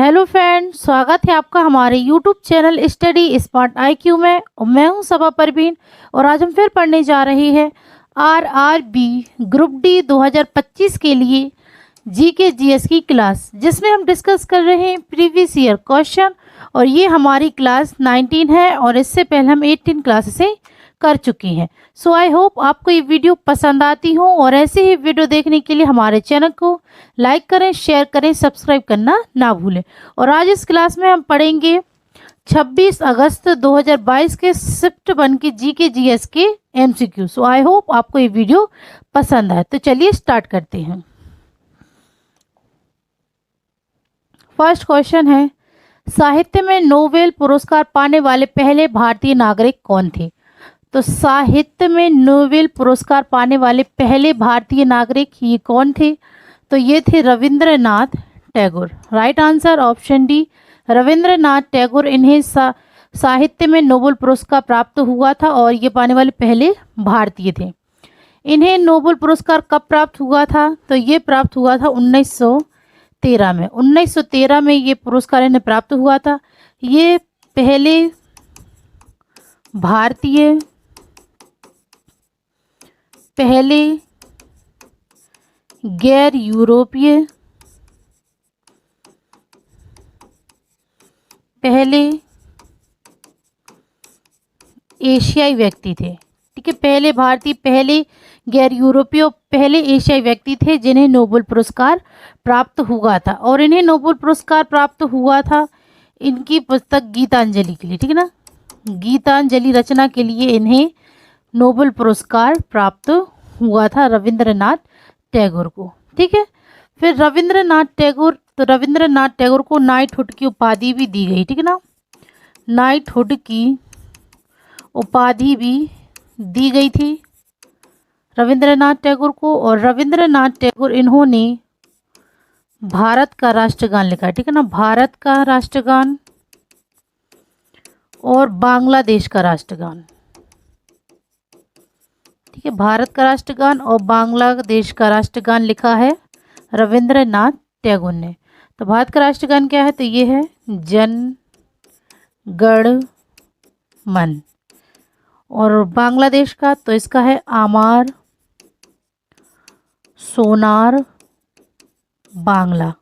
Hello friend, स्वागत है आपका हमारे YouTube channel study smart IQ में। और मैं हूं सबा परवीन और आज हम फिर पढ़ने जा रहे हैं आरआरबी ग्रुप डी 2025 के लिए जीके जीएस की क्लास, जिसमें हम डिस्कस कर रहे हैं प्रीवियस ईयर क्वेश्चन। और ये हमारी क्लास 19 है और इससे पहले हम 18 क्लास से कर चुके हैं। सो आई होप आपको ये वीडियो पसंद आती हो और ऐसे ही वीडियो देखने के लिए हमारे चैनल को लाइक करें, शेयर करें, सब्सक्राइब करना ना भूलें। और आज इस क्लास में हम पढ़ेंगे 26 अगस्त 2022 के शिफ्ट 1 के जीके जीएस के एमसीक्यू। सो आई होप आपको ये वीडियो पसंद आए। तो चलिए स्टार्ट करते हैं। फर्स्ट क्वेश्चन है, साहित्य में नोबेल पुरस्कार पाने वाले पहले भारतीय नागरिक कौन थे? तो साहित्य में नोबेल पुरस्कार पाने वाले पहले भारतीय नागरिक ये कौन थे? तो ये थे Rabindranath Tagore. Right answer option D, Rabindranath Tagore. इन्हें साहित्य में नोबेल पुरस्कार प्राप्त हुआ था और ये पाने वाले पहले भारतीय थे। इन्हें नोबेल पुरस्कार कब प्राप्त हुआ था? तो ये प्राप्त हुआ था 1913 में। 1913 में ये पुरस्कार इन्हें प्राप्त हुआ था। ये पहले भारतीय गैर यूरोपीय एशियाई व्यक्ति थे। ठीक है, पहले भारतीय, पहले गैर यूरोपीय, पहले एशियाई व्यक्ति थे जिन्हें नोबेल पुरस्कार प्राप्त हुआ था। और इन्हें नोबेल पुरस्कार प्राप्त हुआ था इनकी पुस्तक गीतांजलि के लिए। ठीक है ना, गीतांजलि रचना के लिए इन्हें नोबेल पुरस्कार प्राप्त हुआ था रविंद्रनाथ टैगोर को। ठीक है, फिर रविंद्रनाथ टैगोर को नाइटहुड की उपाधि भी दी गई। ठीक है ना, नाइटहुड की उपाधि भी दी गई थी रविंद्रनाथ टैगोर को। और रविंद्रनाथ टैगोर इन्होंने भारत का राष्ट्रगान लिखा। ठीक है ना, भारत का राष्ट्रगान और बांग्लादेश का राष्ट्रगान। ठीक है, भारत का राष्ट्रगान और बांग्लादेश का राष्ट्रगान लिखा है रविंद्रनाथ टैगोर ने। तो भारत का राष्ट्रगान क्या है? तो ये है जन गण मन। और बांग्लादेश का, तो इसका है आमार सोनार बांग्ला।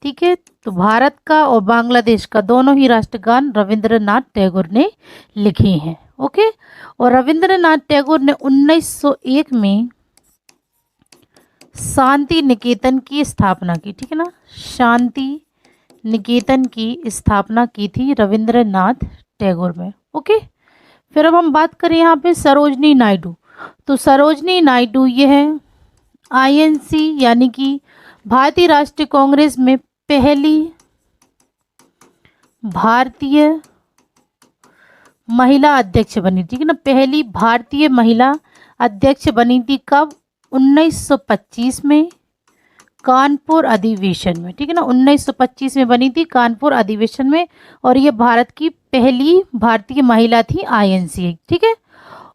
ठीक है, तो भारत का और बांग्लादेश का दोनों ही राष्ट्रगान रविंद्रनाथ टैगोर ने लिखे हैं। ओके, और रविंद्रनाथ टैगोर ने 1901 में शांति निकेतन की स्थापना की। ठीक है ना, शांति निकेतन की स्थापना की थी रविंद्रनाथ टैगोर में। ओके, फिर अब हम बात करें यहाँ पे सरोजनी नायडू। तो सरोजनी नायडू ये है आईएनसी यानी कि भारतीय राष्ट्रीय कांग्रेस में पहली भारतीय महिला अध्यक्ष बनी। ठीक है ना, पहली भारतीय महिला अध्यक्ष बनी थी। कब? 1925 में कानपुर अधिवेशन में। ठीक है ना, 1925 में बनी थी कानपुर अधिवेशन में। और ये भारत की पहली भारतीय महिला थी आईएनसी। ठीक है,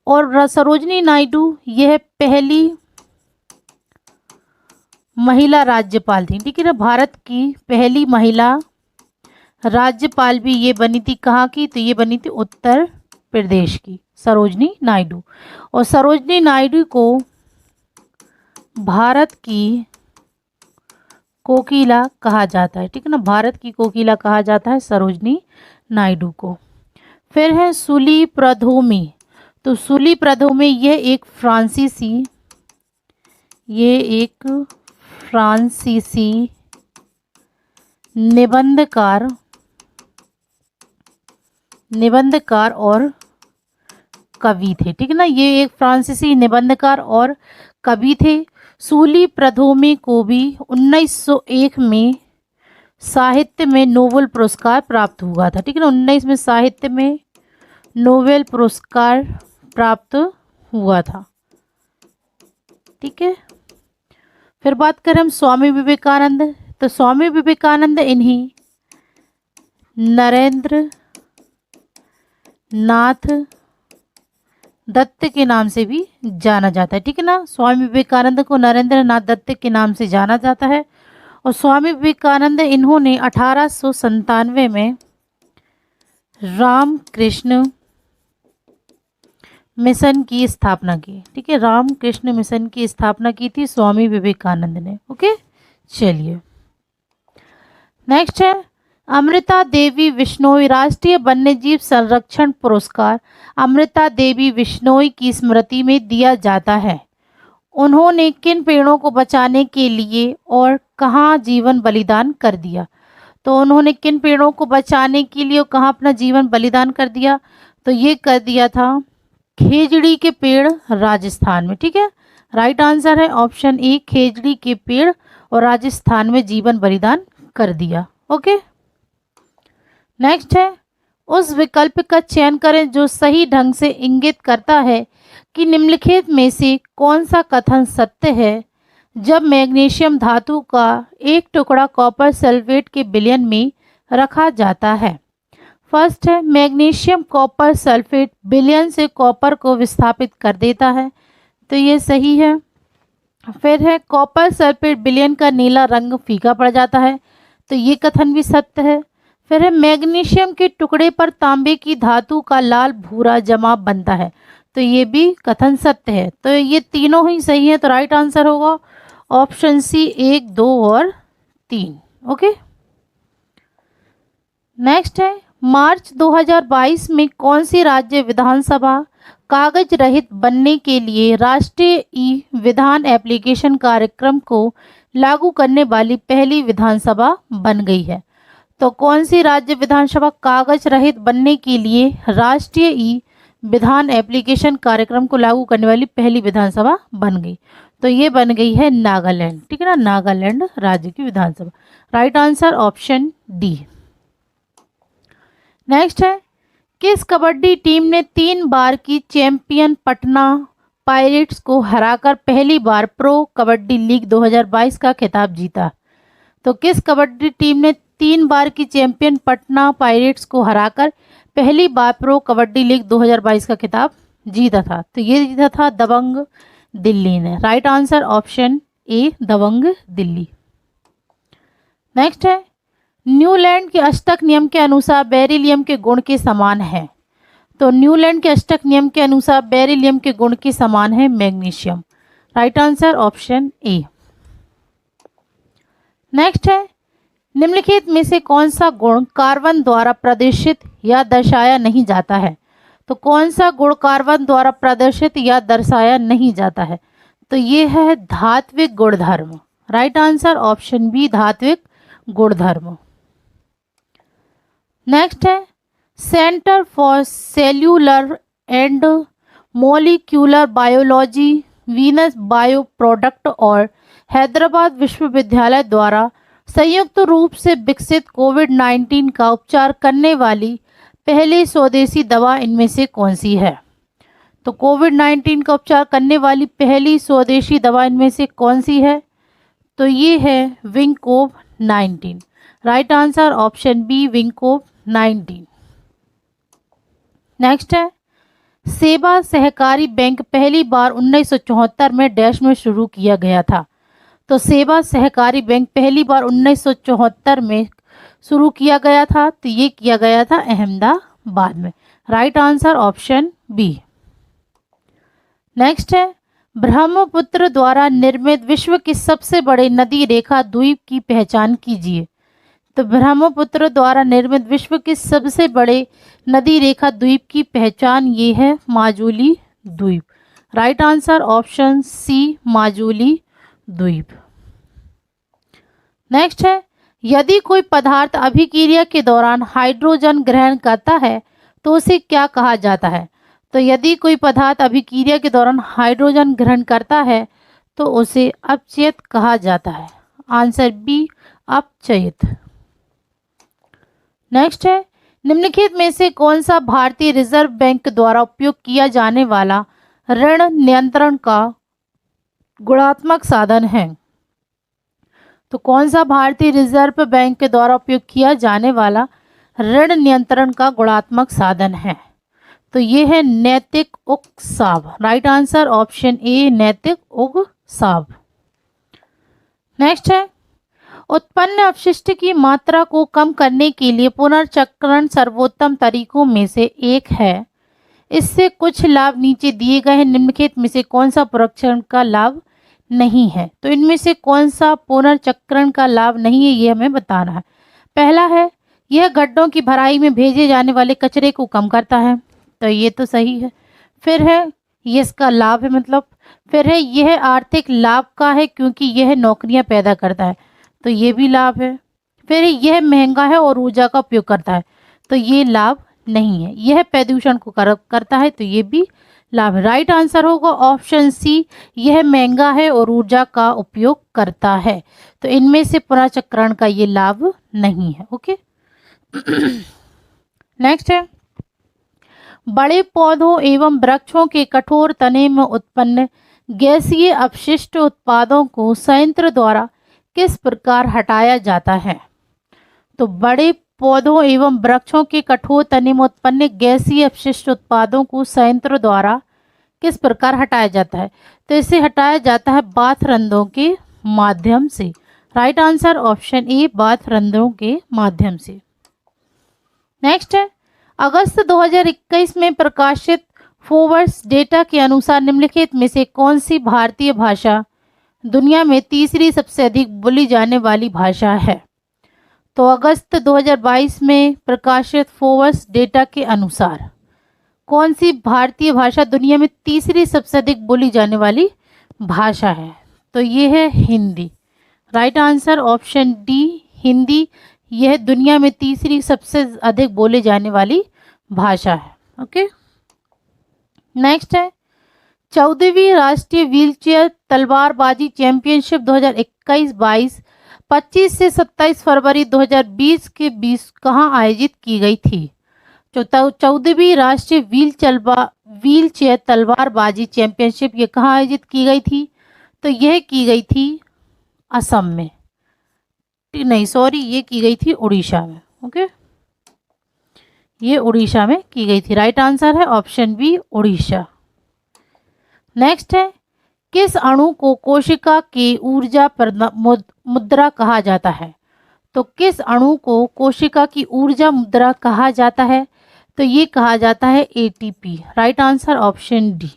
और सरोजनी नायडू यह पहली महिला राज्यपाल थी। ठीक है ना, भारत की पहली महिला राज्यपाल भी ये बनी थी। कहाँ की? तो ये बनी थी उत्तर प्रदेश की, सरोजनी नायडू। और सरोजनी नायडू को भारत की कोकिला कहा जाता है। ठीक है ना, भारत की कोकिला कहा जाता है सरोजनी नायडू को। फिर है सुली प्रधोमी। तो सुली प्रधोमी यह एक फ्रांसीसी निबंधकार और कवि थे। ठीक है ना, ये एक फ्रांसीसी निबंधकार और कवि थे। सुली प्रधोमी को भी 1901 में साहित्य में नोबेल पुरस्कार प्राप्त हुआ था। ठीक है ना, 19 में साहित्य में नोबेल पुरस्कार प्राप्त हुआ था। ठीक है, फिर बात करें हम स्वामी विवेकानंद। तो स्वामी विवेकानंद इन्हीं नरेंद्र नाथ दत्त के नाम से भी जाना जाता है। ठीक है ना, स्वामी विवेकानंद को नरेंद्र नाथ दत्त के नाम से जाना जाता है। और स्वामी विवेकानंद इन्होंने 1897 में रामकृष्ण मिशन की स्थापना की। ठीक है, रामकृष्ण मिशन की स्थापना की थी स्वामी विवेकानंद ने। ओके, चलिए नेक्स्ट है अमृता देवी बिश्नोई राष्ट्रीय वन्यजीव संरक्षण पुरस्कार अमृता देवी बिश्नोई की स्मृति में दिया जाता है। उन्होंने किन पेड़ों को बचाने के लिए और कहाँ जीवन बलिदान कर दिया? तो उन्होंने किन पेड़ों को बचाने के लिए और कहाँ अपना जीवन बलिदान कर दिया? तो ये कर दिया था खेजड़ी के पेड़, राजस्थान में। ठीक है, राइट आंसर है ऑप्शन ए, खेजड़ी के पेड़ और राजस्थान में जीवन बलिदान कर दिया। ओके, नेक्स्ट है उस विकल्प का चयन करें जो सही ढंग से इंगित करता है कि निम्नलिखित में से कौन सा कथन सत्य है। जब मैग्नीशियम धातु का एक टुकड़ा कॉपर सल्फेट के विलयन में रखा जाता है। फर्स्ट है मैग्नीशियम कॉपर सल्फेट विलयन से कॉपर को विस्थापित कर देता है, तो ये सही है। फिर है कॉपर सल्फेट विलयन का नीला रंग फीका पड़ जाता है, तो ये कथन भी सत्य है। फिर है मैग्नीशियम के टुकड़े पर तांबे की धातु का लाल भूरा जमाव बनता है, तो ये भी कथन सत्य है। तो ये तीनों ही सही है, तो राइट आंसर होगा ऑप्शन सी 1, 2 और 3। ओके, नेक्स्ट है मार्च 2022 में कौन सी राज्य विधानसभा कागज रहित बनने के लिए राष्ट्रीय ई विधान एप्लीकेशन कार्यक्रम को लागू करने वाली पहली विधानसभा बन गई है? तो कौन सी राज्य विधानसभा कागज रहित बनने के लिए राष्ट्रीय ई विधान एप्लीकेशन कार्यक्रम को लागू करने वाली पहली विधानसभा बन गई? तो ये बन गई है नागालैंड। ठीक है ना, नागालैंड राज्य की विधानसभा। Right answer option D. Next है किस कबड्डी टीम ने 3 बार की चैंपियन पटना पायरेट्स को हराकर पहली बार प्रो कबड्डी लीग 2022 का खिताब जीता? तो किस कबड्डी टीम ने 3 बार की चैंपियन पटना पायरेट्स को हराकर पहली बार प्रो कबड्डी लीग 2022 का खिताब जीता था? तो ये जीता था दबंग दिल्ली ने। Right answer option A, Dabang Delhi. Next है न्यूलैंड के अष्टक नियम के अनुसार बेरिलियम के गुण के समान है? तो न्यूलैंड के अष्टक नियम के अनुसार बेरिलियम के गुण के समान है मैग्नीशियम। राइट आंसर ऑप्शन ए। नेक्स्ट है निम्नलिखित में से कौन सा गुण कार्बन द्वारा प्रदर्शित या दर्शाया नहीं जाता है? तो कौन सा गुण कार्बन द्वारा प्रदर्शित या दर्शाया नहीं जाता है? तो ये है धात्विक गुणधर्म। राइट आंसर ऑप्शन बी, धात्विक गुणधर्म। नेक्स्ट है centre for cellular and molecular biology, Venus bio product और हैदराबाद विश्वविद्यालय द्वारा संयुक्त रूप से विकसित कोविड-19 का उपचार करने वाली पहली स्वदेशी दवा इनमें से कौन सी है? तो कोविड-19 का उपचार करने वाली पहली स्वदेशी दवा इनमें से कौन सी है? तो ये है विंकोव 19। राइट आंसर ऑप्शन बी, विंकोव 19। नेक्स्ट है सेवा सहकारी बैंक पहली बार 1974 में डैश में शुरू किया गया था? तो सेवा सहकारी बैंक पहली बार 1974 में शुरू किया गया था, तो ये किया गया था अहमदाबाद में। Right answer option B. Next है ब्रह्मपुत्र द्वारा निर्मित विश्व की सबसे बड़े नदी रेखा द्वीप की पहचान कीजिए। तो ब्रह्मपुत्र द्वारा निर्मित विश्व के सबसे बड़े नदी रेखा द्वीप की पहचान ये है माजुली द्वीप। Right answer option C, Majuli द्वीप। नेक्स्ट है यदि कोई पदार्थ अभिक्रिया के दौरान हाइड्रोजन ग्रहण करता है तो उसे क्या कहा जाता है? तो यदि कोई पदार्थ अभिक्रिया के दौरान हाइड्रोजन ग्रहण करता है तो उसे अपचयित कहा जाता है। Answer B, अपचयित। नेक्स्ट है निम्नलिखित में से कौन सा भारतीय रिजर्व बैंक द्वारा उपयोग किया जाने वाला ऋण नियंत्रण का गुणात्मक साधन है? तो कौन सा भारतीय रिजर्व बैंक के द्वारा उपयोग किया जाने वाला ऋण नियंत्रण का गुणात्मक साधन है? तो ये है नैतिक उकसाव। राइट आंसर ऑप्शन ए, नैतिक उकसाव। नेक्स्ट है उत्पन्न अपशिष्ट की मात्रा को कम करने के लिए पुनर्चक्रण सर्वोत्तम तरीकों में से एक है। इससे कुछ लाभ नीचे दिए गए हैं, निम्नलिखित में से कौन सा पुनर्चक्रण का लाभ नहीं है? तो इनमें से कौन सा पुनर्चक्रण का लाभ नहीं है ये हमें बताना है। पहला है, यह गड्ढों की भराई में भेजे जाने वाले कचरे को कम करता है, तो ये तो सही है। फिर है, ये इसका लाभ है मतलब। फिर है, यह आर्थिक लाभ का है क्योंकि यह नौकरियां पैदा करता है, तो ये भी लाभ है। फिर यह महंगा है और ऊर्जा का उपयोग करता है, तो ये लाभ नहीं है। यह प्रदूषण को करता है, तो ये भी लाभ है। राइट आंसर होगा ऑप्शन सी, यह महंगा है और ऊर्जा का उपयोग करता है। तो इनमें से पुनर्चक्रण का ये लाभ नहीं है। ओके नेक्स्ट है, बड़े पौधों एवं वृक्षों के कठोर तने में उत्पन्न गैसीय अपशिष्ट उत्पादों को संयंत्र द्वारा किस प्रकार हटाया जाता है? तो बड़े पौधों एवं वृक्षों के कठोर तने में उत्पन्न गैसीय अपशिष्ट उत्पादों को संयंत्र द्वारा किस प्रकार हटाया जाता है? तो इसे हटाया जाता है बाथ रंध्रों के माध्यम से। राइट आंसर ऑप्शन ए, बाथ रंध्रों के माध्यम से। नेक्स्ट है, अगस्त 2021 में प्रकाशित फोर्ब्स डेटा के अनुसार निम्नलिखित में से कौन सी भारतीय भाषा दुनिया में तीसरी सबसे अधिक बोली जाने वाली भाषा है? तो अगस्त 2022 में प्रकाशित फोर्ब्स डेटा के अनुसार कौन सी भारतीय भाषा दुनिया में तीसरी सबसे अधिक बोली जाने वाली भाषा है? तो ये है Hindi. Right answer option D, Hindi. यह दुनिया में तीसरी सबसे अधिक बोले जाने वाली भाषा है। ओके नेक्स्ट है, 14वीं राष्ट्रीय व्हीलचेयर तलवारबाजी चैंपियनशिप 2021-22 25 से 27 फरवरी 2020 के बीच कहाँ आयोजित की गई थी? जो 14वीं राष्ट्रीय व्हीलचेयर तलवारबाजी चैंपियनशिप ये कहाँ आयोजित की गई थी? तो यह की गई थी असम में, नहीं सॉरी, ये की गई थी उड़ीसा में। ओके ये उड़ीसा में की गई थी। राइट आंसर है ऑप्शन बी, उड़ीसा। नेक्स्ट है, किस अणु को कोशिका की ऊर्जा मुद्रा कहा जाता है? तो किस अणु को कोशिका की ऊर्जा मुद्रा कहा जाता है? तो ये कहा जाता है ATP. Right answer option D.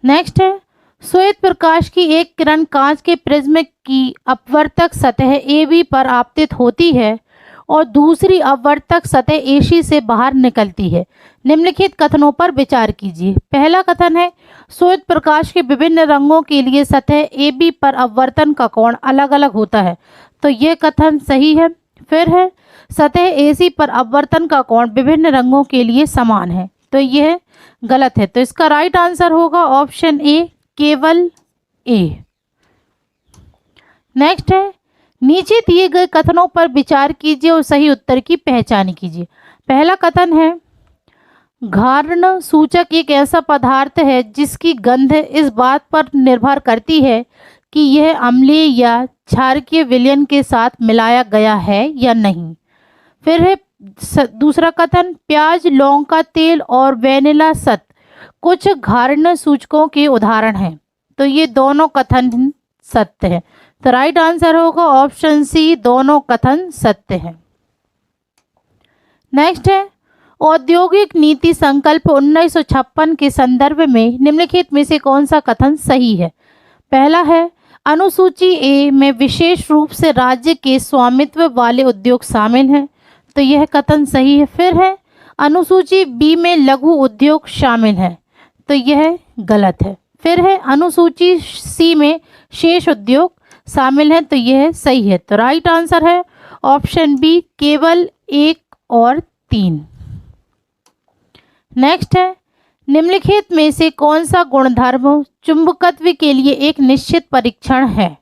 Next है, श्वेत प्रकाश की एक किरण कांच के प्रिज्म की अपवर्तक सतह AB पर आपतित होती है और दूसरी अपवर्तक सतह AC से बाहर निकलती है। निम्नलिखित कथनों पर विचार कीजिए। पहला कथन है, श्वेत प्रकाश के विभिन्न रंगों के लिए सतह AB पर अपवर्तन का कोण अलग अलग होता है, तो यह कथन सही है। फिर है, सतह AC पर अपवर्तन का कोण विभिन्न रंगों के लिए समान है, तो यह गलत है। तो इसका राइट आंसर होगा ऑप्शन ए, केवल ए। नेक्स्ट है, नीचे दिए गए कथनों पर विचार कीजिए और सही उत्तर की पहचान कीजिए। पहला कथन है, घार्ण सूचक एक ऐसा पदार्थ है जिसकी गंध इस बात पर निर्भर करती है कि यह अम्लीय या क्षारकीय विलयन के साथ मिलाया गया है या नहीं। फिर है दूसरा कथन, प्याज, लौंग का तेल और वेनिला सत कुछ घार्ण सूचकों के उदाहरण हैं, तो ये दोनों कथन सत्य है। तो राइट आंसर होगा ऑप्शन सी, दोनों कथन सत्य है। नेक्स्ट है, औद्योगिक नीति संकल्प 1956 के संदर्भ में निम्नलिखित में से कौन सा कथन सही है? पहला है, अनुसूची ए में विशेष रूप से राज्य के स्वामित्व वाले उद्योग शामिल हैं, तो यह कथन सही है। फिर है, अनुसूची बी में लघु उद्योग शामिल है, तो यह गलत है। फिर है, अनुसूची सी में शेष उद्योग शामिल है, तो यह सही है। तो राइट आंसर है ऑप्शन बी, केवल 1 और 3। नेक्स्ट है, निम्नलिखित में से कौन सा गुणधर्म चुंबकत्व के लिए एक निश्चित परीक्षण है?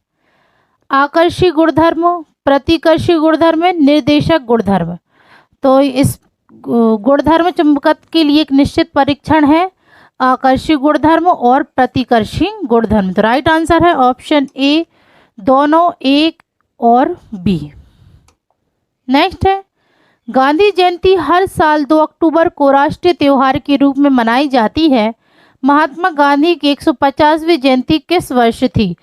आकर्षी गुणधर्म, प्रतिकर्षी गुणधर्म, निर्देशक गुणधर्म। तो इस गुणधर्म चुंबकत्व के लिए एक निश्चित परीक्षण है आकर्षी गुणधर्म और प्रतिकर्षी गुणधर्म। तो राइट आंसर है ऑप्शन ए, दोनों 1 और बी। नेक्स्ट है, गांधी जयंती हर साल 2 अक्टूबर को राष्ट्रीय त्योहार के रूप में मनाई जाती है। महात्मा गांधी की 150वीं जयंती किस वर्ष थी?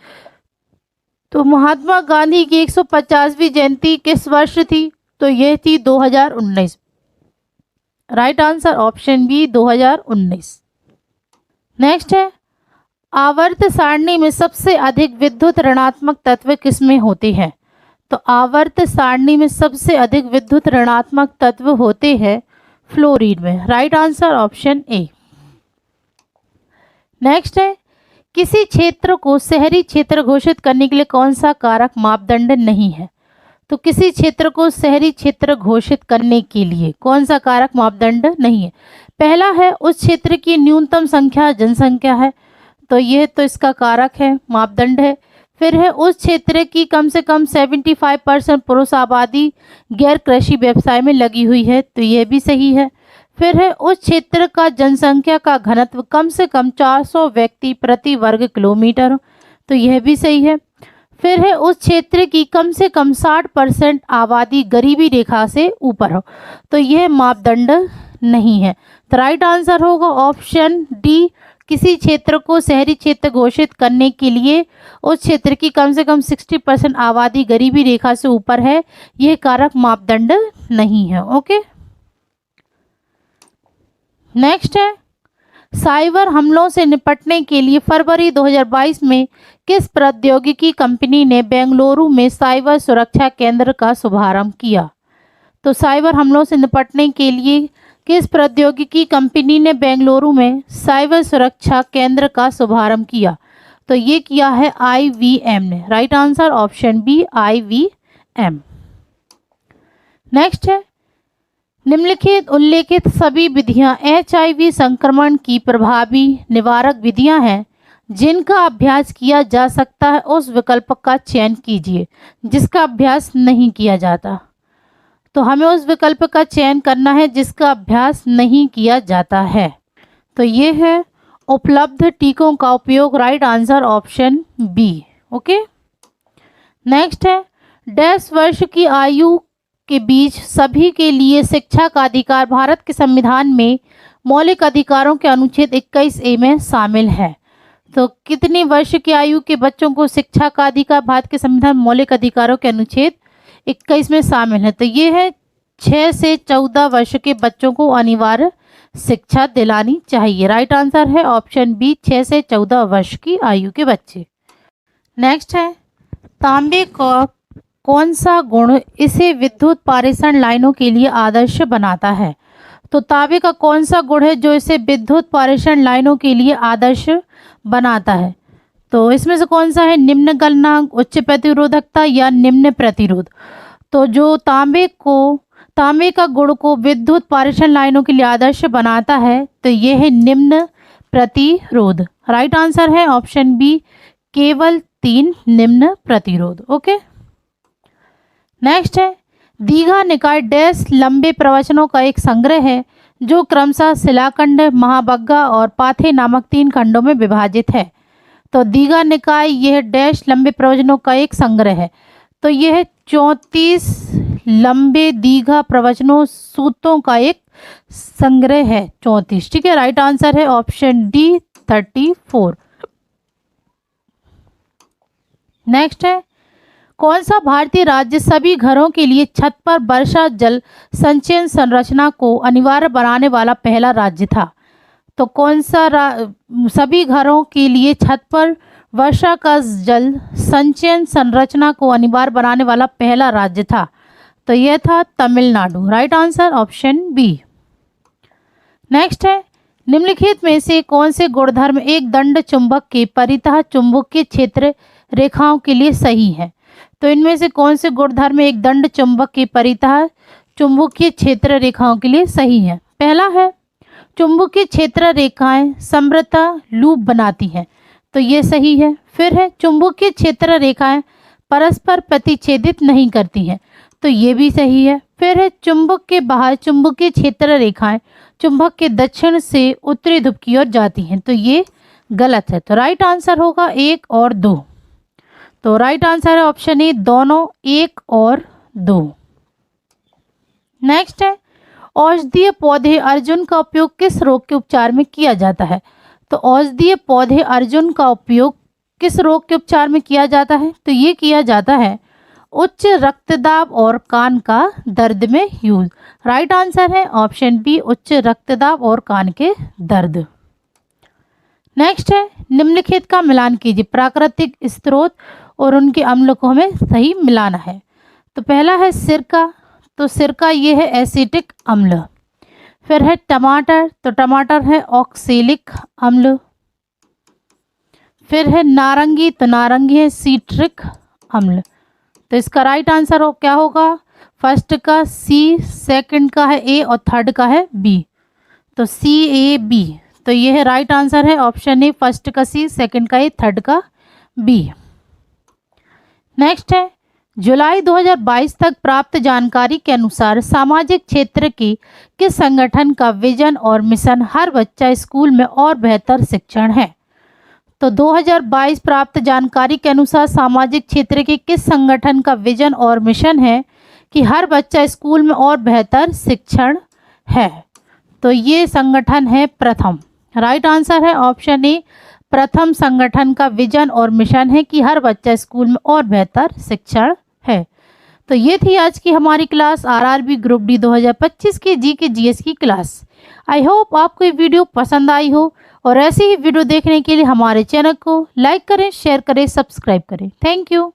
तो महात्मा गांधी की 150वीं जयंती किस वर्ष थी? तो यह थी 2019। Right answer option B 2019। Next है, आवर्त सारणी में सबसे अधिक विद्युत ऋणात्मक तत्व किसमें होते हैं? तो आवर्त सारणी में सबसे अधिक विद्युत ऋणात्मक तत्व होते हैं फ्लोरीन में। राइट आंसर ऑप्शन ए। नेक्स्ट है, किसी क्षेत्र को शहरी क्षेत्र घोषित करने के लिए कौन सा कारक मापदंड नहीं है? तो किसी क्षेत्र को शहरी क्षेत्र घोषित करने के लिए कौन सा कारक मापदंड नहीं है? पहला है उस क्षेत्र की न्यूनतम संख्या जनसंख्या है, तो यह तो इसका कारक है, मापदंड है। फिर है उस क्षेत्र की कम से कम 75% पुरुष आबादी गैर कृषि व्यवसाय में लगी हुई है, तो यह भी सही है। फिर है उस क्षेत्र का जनसंख्या का घनत्व कम से कम 400 व्यक्ति प्रति वर्ग किलोमीटर, तो यह भी सही है। फिर है उस क्षेत्र की कम से कम 60% आबादी गरीबी रेखा से ऊपर हो, तो यह मापदंड नहीं है। तो राइट आंसर होगा ऑप्शन डी, किसी क्षेत्र को शहरी क्षेत्र घोषित करने के लिए उस क्षेत्र की कम से कम 60% आबादी गरीबी रेखा से ऊपर है, यह कारक मापदंड नहीं है। ओके, नेक्स्ट है, साइबर हमलों से निपटने के लिए फरवरी 2022 में किस प्रौद्योगिकी कंपनी ने बेंगलुरु में साइबर सुरक्षा केंद्र का शुभारंभ किया? तो साइबर हमलों से निपटने के लिए किस प्रौद्योगिकी कंपनी ने बेंगलुरु में साइबर सुरक्षा केंद्र का शुभारंभ किया? तो ये किया है IVM ने। Right answer option B IVM। Next है, निम्नलिखित उल्लेखित सभी विधियां HIV संक्रमण की प्रभावी निवारक विधियां हैं जिनका अभ्यास किया जा सकता है, उस विकल्प का चयन कीजिए जिसका अभ्यास नहीं किया जाता। तो हमें उस विकल्प का चयन करना है जिसका अभ्यास नहीं किया जाता है। तो ये है उपलब्ध टीकों का उपयोग। Right answer option B. Okay, next है, डैश वर्ष की आयु के बीच सभी के लिए शिक्षा का अधिकार भारत के संविधान में मौलिक अधिकारों के अनुच्छेद 21A में शामिल है। तो कितनी वर्ष की आयु के बच्चों को शिक्षा का अधिकार भारत के संविधान मौलिक अधिकारों के अनुच्छेद 21 में शामिल है? तो ये है 6 से 14 वर्ष के बच्चों को अनिवार्य शिक्षा दिलानी चाहिए। राइट आंसर है ऑप्शन बी 6 से 14 वर्ष की आयु के बच्चे। नेक्स्ट है, तांबे का कौन सा गुण इसे विद्युत पारेषण लाइनों के लिए आदर्श बनाता है? तो तांबे का कौन सा गुण है जो इसे विद्युत पारेषण लाइनों के लिए आदर्श बनाता है? तो इसमें से कौन सा है? निम्न गलनांक, उच्च प्रतिरोधकता या निम्न प्रतिरोध। तो जो तांबे का गुण को विद्युत पारेषण लाइनों के लिए आदर्श बनाता है, तो यह है निम्न प्रतिरोध। राइट आंसर है ऑप्शन बी केवल 3 निम्न प्रतिरोध। ओके, नेक्स्ट है, दीघा निकाय डैश लंबे प्रवचनों का एक संग्रह है जो क्रमशः शिलाखंड, महाबग्गा और पाथे नामक 3 खंडों में विभाजित है। तो दीघा निकाय यह डैश लंबे प्रवचनों का एक संग्रह है, तो यह 34 लंबे दीघा प्रवचनों सूत्रों का एक संग्रह है, 34। ठीक है, राइट आंसर है ऑप्शन डी 34। नेक्स्ट है, कौन सा भारतीय राज्य सभी घरों के लिए छत पर वर्षा जल संचयन संरचना को अनिवार्य बनाने वाला पहला राज्य था? तो कौन सा सभी घरों के लिए छत पर वर्षा का जल संचयन संरचना को अनिवार्य बनाने वाला पहला राज्य था? तो यह था Tamil Nadu. Right answer option B. Next है, निम्नलिखित में से कौन से गुणधर्म एक दंड चुंबक के परितः चुंबकीय क्षेत्र रेखाओं के लिए सही है? तो इनमें से कौन से गुणधर्म एक दंड चुंबक के परितः चुंबकीय क्षेत्र रेखाओं के लिए सही है? पहला है, चुंबकीय क्षेत्र रेखाएं समृद्धता लूप बनाती हैं, तो ये सही है। फिर है, चुंबकीय क्षेत्र रेखाएं परस्पर प्रतिच्छेदित नहीं करती हैं, तो ये भी सही है। फिर है, चुंबक के बाहर चुंबकीय क्षेत्र रेखाएं चुंबक के दक्षिण से उत्तरी ध्रुव की ओर जाती हैं, तो ये गलत है। तो राइट आंसर होगा 1 और 2। तो राइट आंसर है ऑप्शन ए दोनों 1 और 2। नेक्स्ट है, औषधीय पौधे अर्जुन का उपयोग किस रोग के उपचार में किया जाता है? तो औषधीय पौधे अर्जुन का उपयोग किस रोग के उपचार में किया जाता है? तो ये किया जाता है उच्च रक्तदाब और कान का दर्द में यूज। राइट आंसर है ऑप्शन बी, उच्च रक्तदाब और कान के दर्द। नेक्स्ट है, निम्नलिखित का मिलान कीजिए। प्राकृतिक स्रोत और उनके अम्ल को हमें सही मिलाना है। तो पहला है सिरका, तो सिरका ये है एसिटिक अम्ल। फिर है टमाटर, तो टमाटर है ऑक्सैलिक अम्ल। फिर है नारंगी, तो नारंगी है सिट्रिक अम्ल। तो इसका राइट आंसर क्या होगा? फर्स्ट का सी, सेकंड का है ए और थर्ड का है बी। तो CAB, तो ये है राइट आंसर है ऑप्शन ए, फर्स्ट का सी, सेकंड का ए, थर्ड का बी। नेक्स्ट है, जुलाई 2022 तक प्राप्त जानकारी के अनुसार सामाजिक क्षेत्र की किस संगठन का विजन और मिशन हर बच्चा स्कूल में और बेहतर शिक्षण है? तो 2022 प्राप्त जानकारी के अनुसार सामाजिक क्षेत्र के किस संगठन का विजन और मिशन है कि हर बच्चा स्कूल में और बेहतर शिक्षण है? तो ये संगठन है प्रथम। राइट आंसर है ऑप्शन ए, प्रथम संगठन का विजन और मिशन है कि हर बच्चा स्कूल में और बेहतर शिक्षण है। तो ये थी आज की हमारी क्लास RRB ग्रुप डी 2025 की GK GS की क्लास। आई होप आपको ये वीडियो पसंद आई हो, और ऐसी ही वीडियो देखने के लिए हमारे चैनल को लाइक करें, शेयर करें, सब्सक्राइब करें। Thank you.